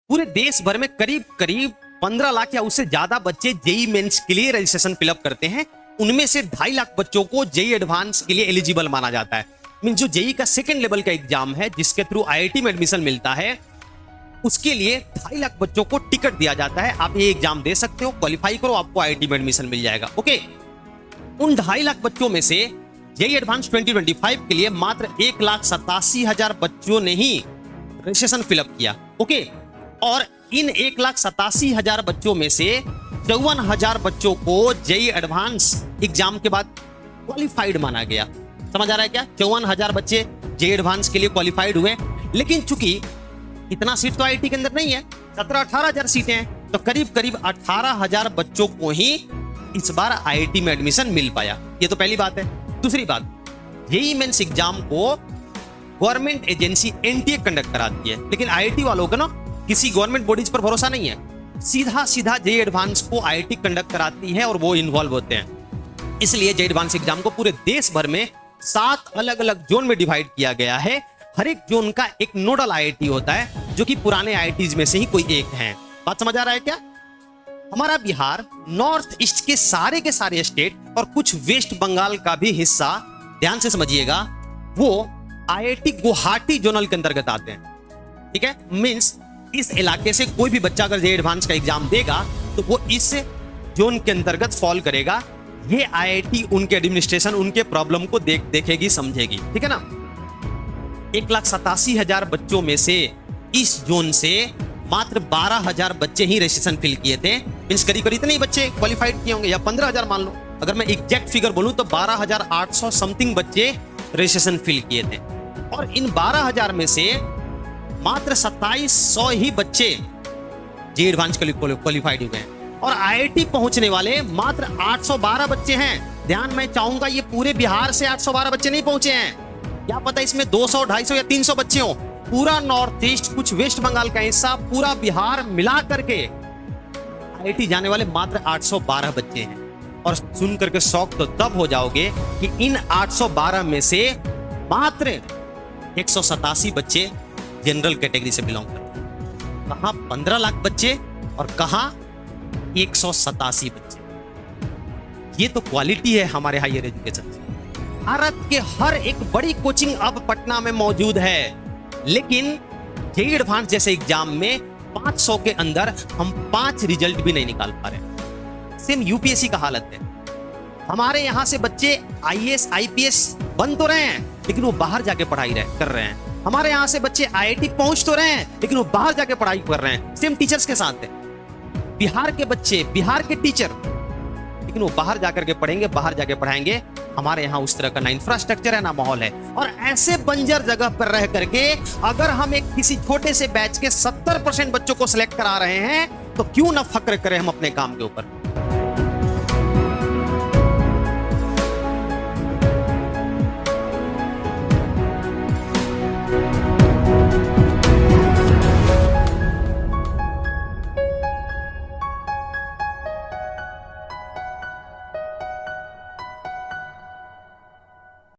पूरे देश भर में करीब करीब 15 लाख या उससे ज्यादा बच्चे जेई मेंस के लिए रजिस्ट्रेशन फिलअप करते हैं। उनमें से 2.5 लाख बच्चों को जेई एडवांस के लिए एलिजिबल माना जाता है। मीन जो जेई का सेकंड लेवल का एग्जाम है, जिसके थ्रू आईआईटी में एडमिशन मिलता है, उसके लिए 2.5 लाख बच्चों को टिकट दिया जाता है। आप ये एग्जाम दे सकते हो, क्वालिफाई करो, आपको आईआईटी में एडमिशन मिल जाएगा। ओके, उन 2.5 लाख बच्चों में से जेई एडवांस 2025 के लिए मात्र 1,87,000 बच्चों ने ही रजिस्ट्रेशन फिलअप किया। ओके, और इन 1,87,000 बच्चों में से 54,000 बच्चों को जेई एडवांस एग्जाम के बाद क्वालिफाइड माना गया। समझ आ रहा है क्या? 54,000 बच्चे जेई एडवांस के लिए क्वालिफाइड हुए, लेकिन चूंकि इतना सीट तो आईआईटी के अंदर नहीं है, 17-18,000 सीटें हैं, तो करीब करीब 18,000 बच्चों को ही इस बार आईआईटी में एडमिशन मिल पाया। ये तो पहली बात है। दूसरी बात, जेई मेंस एग्जाम को गवर्नमेंट एजेंसी एनटीए कंडक्ट कराती है, लेकिन आईआईटी वालों को ना किसी गवर्नमेंट बॉडीज पर भरोसा नहीं है। सीधा सीधा जेई एडवांस को आईआईटी कंडक्ट कराती है और वो इन्वॉल्व होते हैं। इसलिए जेई एडवांस एग्जाम को पूरे देश भर में 7 अलग अलग जोन में डिवाइड किया गया है। हर एक जोन का एक नोडल आईआईटी होता है, जो कि पुराने आईआईटीज में से ही कोई एक है। बात समझ आ रहा है क्या? हमारा बिहार नॉर्थ ईस्ट के सारे स्टेट और कुछ वेस्ट बंगाल का भी हिस्सा, ध्यान से समझिएगा, वो आईआईटी गुवाहाटी जोनल के अंतर्गत आते हैं। ठीक है, मींस इस इलाके से कोई भी बच्चा अगर जेई एडवांस का एग्जाम देगा तो वो इस जोन के अंतर्गत फॉल करेगा। ये आईआईटी उनके एडमिनिस्ट्रेशन, उनके प्रॉब्लम को देखेगी, समझेगी। ठीक है ना? 1,87,000 बच्चों में से इस जोन से मात्र 12,000 बच्चे ही रजिस्ट्रेशन फिल किए थे। मींस करीब करीब इतने ही बच्चे क्वालिफाइड किए होंगे, या 15,000 मान लो। अगर मैं एग्जैक्ट फिगर बोलूं तो 12,800 समथिंग बच्चे रजिस्ट्रेशन फिल किए थे, और इन 12,000 में से मात्र 2,700 ही बच्चे जेई एडवांस के लिए क्वालिफाइड हुए हैं, और आईआईटी पहुंचने वाले मात्र 812 बच्चे हैं। ध्यान, मैं चाहूंगा ये पूरे बिहार से 812 बच्चे नहीं पहुंचे हैं। क्या पता इसमें 200, 250 या 300 बच्चे हो। पूरा नॉर्थ ईस्ट, कुछ वेस्ट बंगाल का हिस्सा, पूरा बिहार मिला करके आईआईटी जाने वाले मात्र 812 बच्चे हैं। और सुन करके शौक तो तब हो जाओगे कि इन 812 में से मात्र 187 बच्चे जनरल कैटेगरी से बिलोंग करते हैं। कहां 15 लाख बच्चे और कहां 187 बच्चे। ये तो क्वालिटी है हमारे हायर एजुकेशन से। भारत के हर एक बड़ी कोचिंग अब पटना में मौजूद है, लेकिन जेई एडवांस जैसे एग्जाम में 500 के अंदर हम 5 रिजल्ट भी नहीं निकाल पा रहे। सेम यूपीएससी का हालत है। हमारे यहां से बच्चे आईएएस आईपीएस बन तो रहे हैं, लेकिन वो बाहर जाके पढ़ाई कर रहे हैं। हमारे यहां से बच्चे आईआईटी पहुंच तो रहे हैं, लेकिन वो बाहर जाके पढ़ाई कर रहे हैं। सेम टीचर्स के साथ है। बिहार के बच्चे, बिहार के टीचर, लेकिन वो बाहर जाकर के पढ़ेंगे, बाहर जाके पढ़ाएंगे। हमारे यहाँ उस तरह का ना इंफ्रास्ट्रक्चर है, ना माहौल है। और ऐसे बंजर जगह पर रह करके अगर हम एक किसी छोटे से बैच के 70% बच्चों को सिलेक्ट करा रहे हैं, तो क्यों ना फक्र करें हम अपने काम के ऊपर।